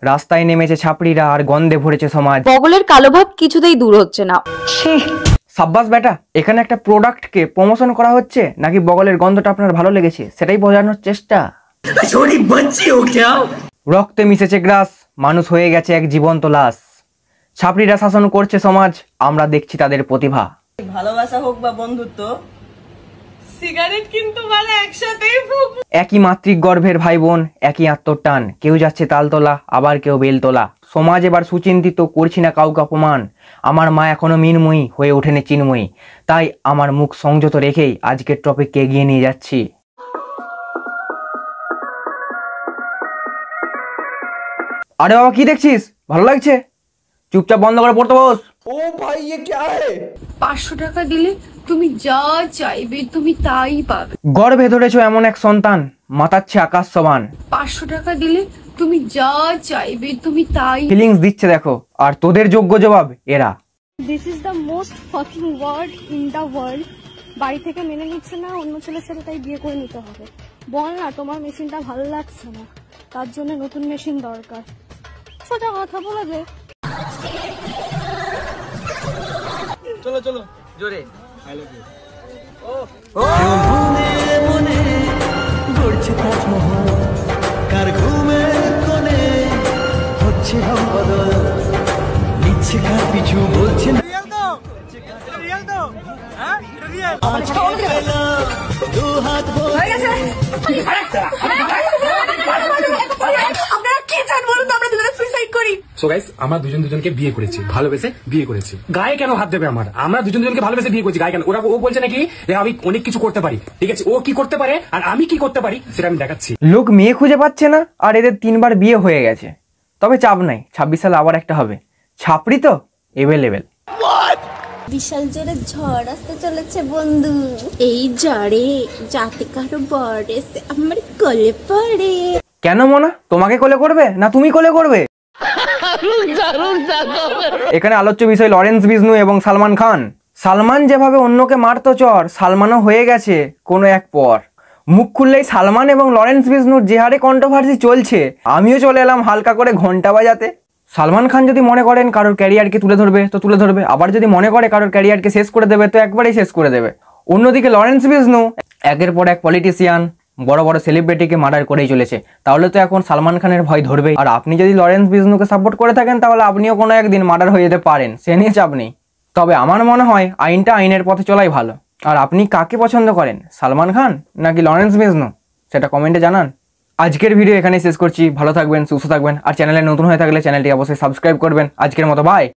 রাস্তায় নেমেছে ছাপড়িরা আর গন্ধে ভরেছে সমাজ। বগলের কালো ভাব কিছুতেই দূর হচ্ছে না। সাব্বাস বেটা, এখানে একটা প্রোডাক্টকে প্রমোশন করা হচ্ছে নাকি বগলের গন্ধটা আপনার ভালো লেগেছে সেটাই বোঝানোর চেষ্টা। রক্তে মিশেছে গ্রাস, মানুষ হয়ে গেছে এক জীবন্ত লাশ। ছাপড়িরা শাসন করছে সমাজ, আমরা দেখছি তাদের প্রতিভা। ভালোবাসা হোক বা বন্ধুত্ব, সিগারেট কিন্তু মানে একসাথেই ফুক। একই মাতৃক গর্ভের ভাই বোন, একই আত্মর টান, কেউ যাচ্ছে তালতলা আবার কেউ বেলতলা। সমাজ এবার সুচিন্তিত, করছি না কাউকে অপমান। আমার মা এখনো মিনময়ী হয়ে ওঠেনি চিন্ময়ী, তাই আমার মুখ সংযত রেখেই আজকের টপিককে এগিয়ে নিয়ে যাচ্ছি। আরে বাবা কি দেখছিস, ভালো লাগছে? চুপচাপ বন্ধ করে পড়তে বস। ও ভাই ये क्या है? 500 টাকা দিলে তুমি যা চাইবে তুমি তাই পাবে। গর্ভে ধরেছো এমন এক সন্তান, মাতাচ্ছে আকাশ সমান। 500 টাকা দিলে তুমি যা চাইবে তুমি তাই। ফিলিংস দিচ্ছে দেখো, আর তোদের যোগ্য জবাব এরা। This is the most fucking word in the world. বাড়ি থেকে মেনে নিচ্ছে না, অন্য ছেলের সাথে তাই বিয়ে করে নিতে হবে। বল না তোমার মেশিনটা ভালো লাগছে না, তার জন্য নতুন মেশিন দরকার। সোজা কথা বলে দে। चलो चलो জোরে। I love you. মনে গড়ছে তাজমহল, কার ঘুমের কোণে হচ্ছে বদল, নিচ্ছে কার পিছু বলছে না रियल तो हां रियल। দু হাত ভরে সো গাইস, আমরা দুজন দুজনকে বিয়ে করেছি, ভালোবেসে বিয়ে করেছি। গায়ে কেন হাত দেবে আমার? আমরা দুজন দুজনকে ভালোবেসে বিয়ে করেছি, গায়ে কেন? ও বলছে নাকি যে আমি অনেক কিছু করতে পারি। ঠিক আছে, ও কি করতে পারে আর আমি কি করতে পারি সেটা আমি দেখাচ্ছি। লোক মেয়ে খুঁজে পাচ্ছে না, আর এদের 3বার বিয়ে হয়ে গেছে। তবে চাপ নাই, 26 সালে আবার একটা হবে। ছাপড়ি তো এভেলেবেল। বিশাল জোরে ঝড় আসতে চলেছে বন্ধু। এই ঝড়ে যাতে কারো বর এসে আমার কোলে পড়ে। কেন মোনা, তোমাকে কোলে করবে না তুমি কোলে করবে? এখানে আলোচ্য বিষয় লরেন্স বিষ্ণু এবং সালমান খান। সালমান যেভাবে অন্যকে মারতো চর, সালমানও হয়ে গেছে কোনো এক পর। মুখ খুললেই সালমান এবং লরেন্স বিষ্ণুর যে হারে কন্ট্রোভার্সি চলছে, আমিও চলে এলাম হালকা করে ঘন্টা বাজাতে। সালমান খান যদি মনে করেন কারোর ক্যারিয়ারকে তুলে ধরবে তো তুলে ধরবে, আবার যদি মনে করে কারোর ক্যারিয়ারকে শেষ করে দেবে তো একবারেই শেষ করে দেবে। অন্যদিকে লরেন্স বিষ্ণু একের পর এক পলিটিশিয়ান, বড় বড় সেলিব্রিটিকে মার্ডার করেই চলেছে। তাহলে তো এখন সালমান খানের ভয় ধরবেই। আর আপনি যদি লরেন্স বিষ্ণুকে সাপোর্ট করে থাকেন তাহলে আপনিও কোনো একদিন মার্ডার হয়ে যেতে পারেন, সে নিয়ে চাপ নেই। তবে আমার মনে হয় আইনটা আইনের পথে চলাই ভালো। আর আপনি কাকে পছন্দ করেন, সালমান খান নাকি লরেন্স বিষ্ণু, সেটা কমেন্টে জানান। আজকের ভিডিও এখানেই শেষ করছি। ভালো থাকবেন, সুস্থ থাকবেন, আর চ্যানেলে নতুন হয়ে থাকলে চ্যানেলটি অবশ্যই সাবস্ক্রাইব করবেন। আজকের মতো বাই।